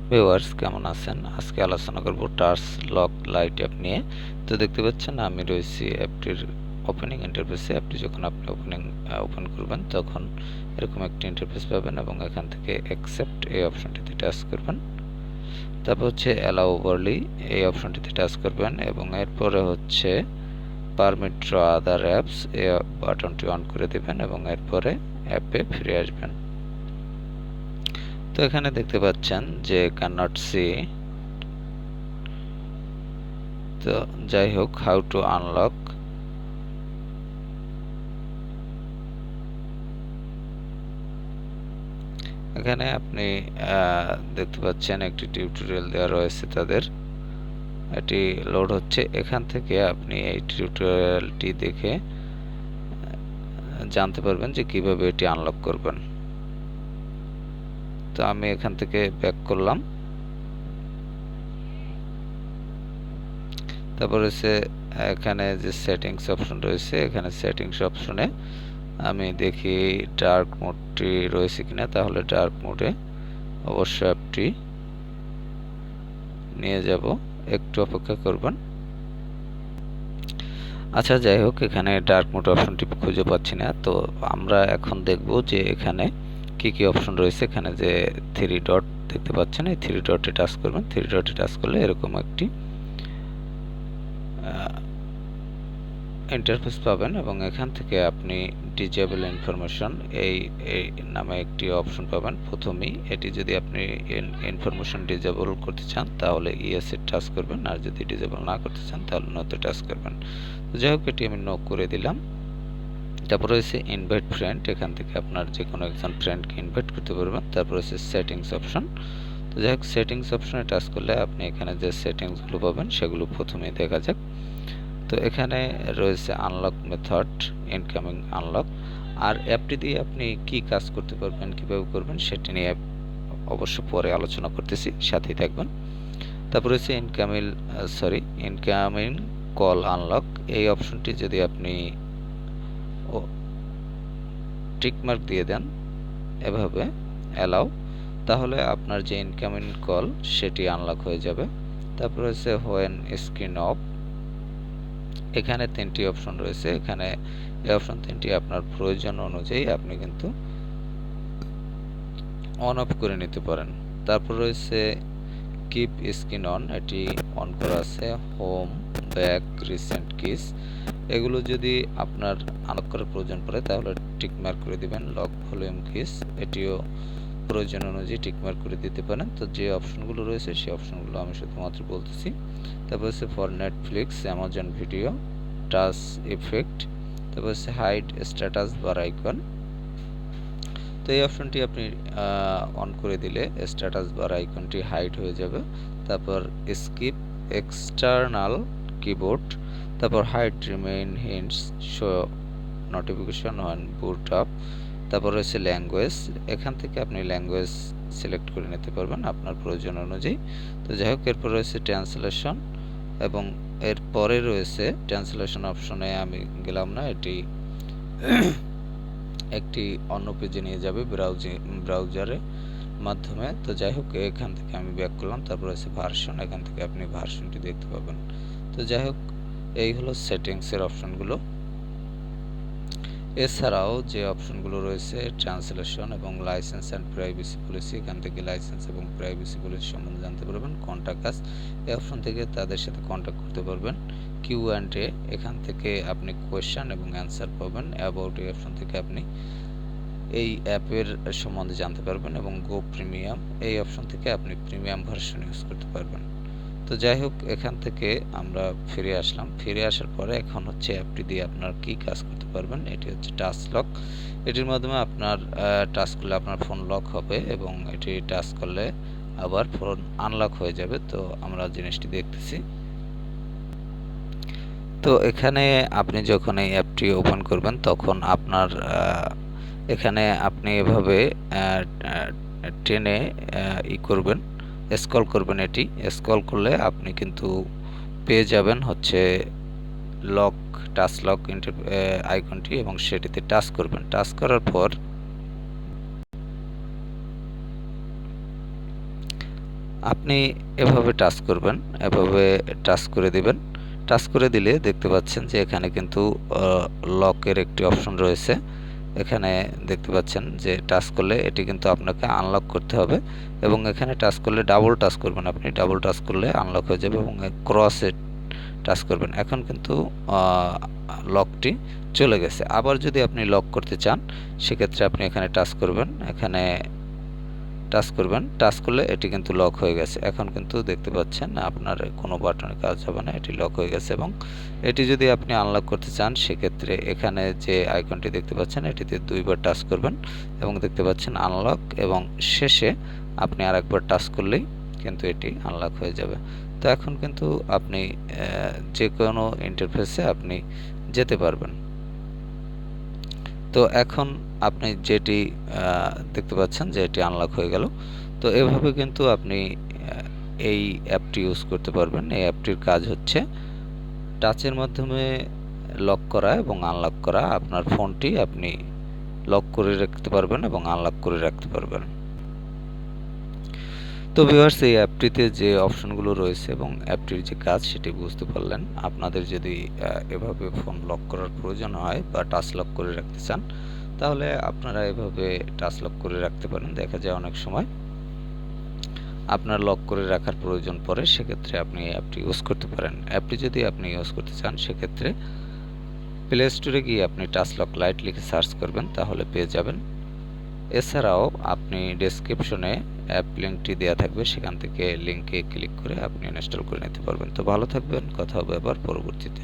Viewers কেমন আছেন? আজকে আলোচনা করব টাচ লক লাইট অ্যাপ নিয়ে। তো দেখতে পাচ্ছেন আমি রয়েছি অ্যাপটির ওপেনিং ইন্টারফেসে। অ্যাপটি যখন আপনি ওপেন করবেন তখন এরকম একটি ইন্টারফেস পাবেন এবং এখান থেকে অ্যাকসেপ্ট এই অপশনটিতে টাচ করবেন। তারপর হচ্ছে অ্যালাউ ওভারলি এই অপশনটিতে টাচ করবেন এবং এরপরে হচ্ছে পারমিট টু আদার অ্যাপস এই বাটনটি অন করে দিবেন এবং এরপরে অ্যাপে ফিরে আসবেন। তো এখানে দেখতে পাচ্ছেন যে ক্যানট সি, তো যাই হোক হাউ টু আনলক, এখানে আপনি দেখতে পাচ্ছেন একটি টিউটোরিয়াল দেওয়া রয়েছে তাদের, এটি লোড হচ্ছে। এখান থেকে আপনি এই টিউটোরিয়ালটি দেখে জানতে পারবেন যে কিভাবে এটি আনলক করবেন। তো আমি এখান থেকে ব্যাক করলাম। তারপর হচ্ছে এখানে যে সেটিংস অপশন রয়েছে, এখানে সেটিংস অপশনে আমি দেখি ডার্ক মোডটি রয়েছে কিনা, তাহলে ডার্ক মোডে অবশ্যই অ্যাপটি নিয়ে যাব, একটু অপেক্ষা করবেন। আচ্ছা যাই হোক, এখানে ডার্ক মোড অপশনটি খুঁজে পাচ্ছি না। তো আমরা এখন দেখব যে এখানে কি কি অপশন রয়েছে। এখানে যে থ্রি ডট দেখতে পাচ্ছেন, এই থ্রি ডটে টাচ করবেন। থ্রি ডটে টাচ করলে এরকম একটি ইন্টারফেস পাবেন এবং এখান থেকে আপনি ডিজেবল ইনফরমেশন এই নামে একটি অপশন পাবেন প্রথমেই। এটি যদি আপনি ইনফরমেশন ডিজেবল করতে চান তাহলে ইয়েস এ টাচ করবেন, আর যদি ডিজেবল না করতে চান তাহলে নোতে টাচ করবেন। তো যাই হোক, এটি আমি নো করে দিলাম। তারপর রয়েছে ইনভাইট ফ্রেন্ড, এখান থেকে আপনার যে কোনো একজন ফ্রেন্ডকে ইনভাইট করতে পারবেন। তারপর রয়েছে সেটিংস অপশন। তো যাই হোক, সেটিংস অপশনে টাচ করলে আপনি এখানে যে সেটিংসগুলো পাবেন সেগুলো প্রথমেই দেখা যাক। তো এখানে রয়েছে আনলক মেথড, ইনকামিং আনলক, আর অ্যাপটি দিয়ে আপনি কি কাজ করতে পারবেন, কিভাবে করবেন সেটি নিয়ে অবশ্য পরে আলোচনা করতেছি, সাথেই থাকবেন। তারপর রয়েছে ইনকামিং কল আনলক। এই অপশনটি যদি আপনি টিকমার্ক দিয়ে দেন এভাবে অ্যালাউ, তাহলে আপনার যে ইনকামিং কল সেটি আনলক হয়ে যাবে। তারপর রয়েছে হোয়েন স্ক্রিন অফ, এখানে তিনটি অপশন রয়েছে। এখানে এই অপশন তিনটি আপনার প্রয়োজন অনুযায়ী আপনি কিন্তু অন অফ করে নিতে পারেন। তারপর রয়েছে কিপ স্ক্রিন অন, এটি অন করা আছে। হোম, ব্যাক, রিসেন্ট কিস, এগুলো যদি আপনার আনলক করার প্রয়োজন পড়ে তাহলে টিকমার্ক করে দিবেন। লক ভলিউম কিস, এটিও প্রয়োজন অনুযায়ী টিকমার্ক করে দিতে পারেন। তো যে অপশনগুলো রয়েছে সেই অপশনগুলো আমি শুধুমাত্র বলতেছি। তারপর হচ্ছে for Netflix, Amazon video, touch effect, তারপর হচ্ছে হাইড স্ট্যাটাস বার আইকন। তো এই অপশনটি আপনি অন করে দিলে স্ট্যাটাস বার আইকনটি হাইড হয়ে যাবে। তারপর স্কিপ এক্সটার্নাল কিবোর্ড, তারপর hide remain hints show notification on boot up. তারপর রয়েছে ল্যাঙ্গুয়েজ, এখান থেকে আপনি ল্যাঙ্গুয়েজ সিলেক্ট করে নিতে পারবেন আপনার প্রয়োজন অনুযায়ী। তো যাই হোক, এরপর রয়েছে ট্রান্সলেশন এবং এরপরে রয়েছে ট্রান্সলেশন অপশনে আমি গেলাম না, এটি একটি অন্য পেজে নিয়ে যাবে ব্রাউজারের মাধ্যমে। তো যাই হোক, এখান থেকে আমি ব্যাক করলাম। তারপর রয়েছে ভার্সন, এখান থেকে আপনি ভার্সনটি দেখতে পাবেন। তো যাই হোক, এই হলো সেটিংসের অপশনগুলো। এছাড়াও যে অপশনগুলো রয়েছে ট্রান্সলেশন এবং লাইসেন্স অ্যান্ড প্রাইভেসি পলিসি, এখান থেকে লাইসেন্স এবং প্রাইভেসি পলিসি সম্বন্ধে জানতে পারবেন। কন্ট্যাক্ট আস, এই অপশন থেকে তাদের সাথে কন্ট্যাক্ট করতে পারবেন। কিউ অ্যান্ড এ, এখান থেকে আপনি কোয়েশ্চেন এবং অ্যান্সার পাবেন। অ্যাবাউট, এই অপশন থেকে আপনি এই অ্যাপের সম্বন্ধে জানতে পারবেন এবং গো প্রিমিয়াম, এই অপশন থেকে আপনি প্রিমিয়াম ভার্সন ইউজ করতে পারবেন। তো যাই হোক, এখান থেকে আমরা ফিরে আসলাম। ফিরে আসার পরে এখন হচ্ছে অ্যাপটি দিয়ে আপনার কি কাজ করতে পারবেন। এটি হচ্ছে টাচ লক, এটির মাধ্যমে আপনার টাচ করলে আপনার ফোন লক হবে এবং এটি টাচ করলে আবার ফোন আনলক হয়ে যাবে। তো আমরা জিনিসটি দেখতেছি। তো এখানে আপনি যখন এই অ্যাপটি ওপেন করবেন তখন আপনার এখানে আপনি এভাবে টেনে করবেন, স্ক্রল করবেন। এটি স্ক্রল করলে আপনি কিন্তু পেয়ে যাবেন হচ্ছে লক, টাচ লক আইকনটি এবং সেটিতে টাচ করবেন। টাচ করার পর আপনি এভাবে টাচ করবেন, এভাবে টাচ করে দিবেন। টাচ করে দিলে দেখতে পাচ্ছেন যে এখানে কিন্তু লকের একটি অপশন রয়েছে। এখানে দেখতে পাচ্ছেন যে টাচ করলে এটি কিন্তু আপনাকে আনলক করতে হবে এবং এখানে টাচ করলে ডাবল টাচ করবেন, আপনি ডাবল টাচ করলে আনলক হয়ে যাবে এবং ক্রসে টাচ করবেন। এখন কিন্তু লকটি চলে গেছে। আবার যদি আপনি লক করতে চান সেক্ষেত্রে আপনি এখানে টাচ করবেন, এখানে টাচ করবেন, টাচ করলে এটি কিন্তু লক হয়ে গেছে। এখন কিন্তু দেখতে পাচ্ছেন আপনার কোনো বাটনে কাজ হবে না, এটি লক হয়ে গেছে। এবং এটি যদি আপনি আনলক করতে চান সেক্ষেত্রে এখানে যে আইকনটি দেখতে পাচ্ছেন এটিতে 2 বার টাচ করবেন এবং দেখতে পাচ্ছেন আনলক, এবং শেষে আপনি আরেকবার টাচ করলেই কিন্তু এটি আনলক হয়ে যাবে। তো এখন কিন্তু আপনি যে কোনো ইন্টারফেসে আপনি যেতে পারবেন। তো এখন আপনি যেটি দেখতে পাচ্ছেন যে এটি আনলক হয়ে গেল। তো এভাবে কিন্তু আপনি এই অ্যাপটি ইউজ করতে পারবেন। এই অ্যাপটির কাজ হচ্ছে টাচের মাধ্যমে লক করা এবং আনলক করা। আপনার ফোনটি আপনি লক করে রাখতে পারবেন এবং আনলক করে রাখতে পারবেন। তো ভিউয়ার্স, এই অ্যাপটিতে যে অপশনগুলো রয়েছে এবং অ্যাপটির যে কাজ সেটি বুঝতে পারলেন। আপনাদের যদি এভাবে ফোন লক করার প্রয়োজন হয় বা টাচ লক করে রাখতে চান তাহলে আপনারা এভাবে টাচ লক করে রাখতে পারেন। দেখা যায় অনেক সময় আপনার লক করে রাখার প্রয়োজন পড়ে, সেক্ষেত্রে আপনি এই অ্যাপটি ইউজ করতে পারেন। অ্যাপটি যদি আপনি ইউজ করতে চান সেক্ষেত্রে প্লে স্টোরে গিয়ে আপনি টাচ লক লাইট লিখে সার্চ করবেন, তাহলে পেয়ে যাবেন। এছাড়াও আপনি ডেসক্রিপশনে অ্যাপ লিঙ্কটি দেওয়া থাকবে, সেখান থেকে লিঙ্কে ক্লিক করে আপনি ইনস্টল করে নিতে পারবেন। তো ভালো থাকবেন, কথা হবে আবার পরবর্তীতে।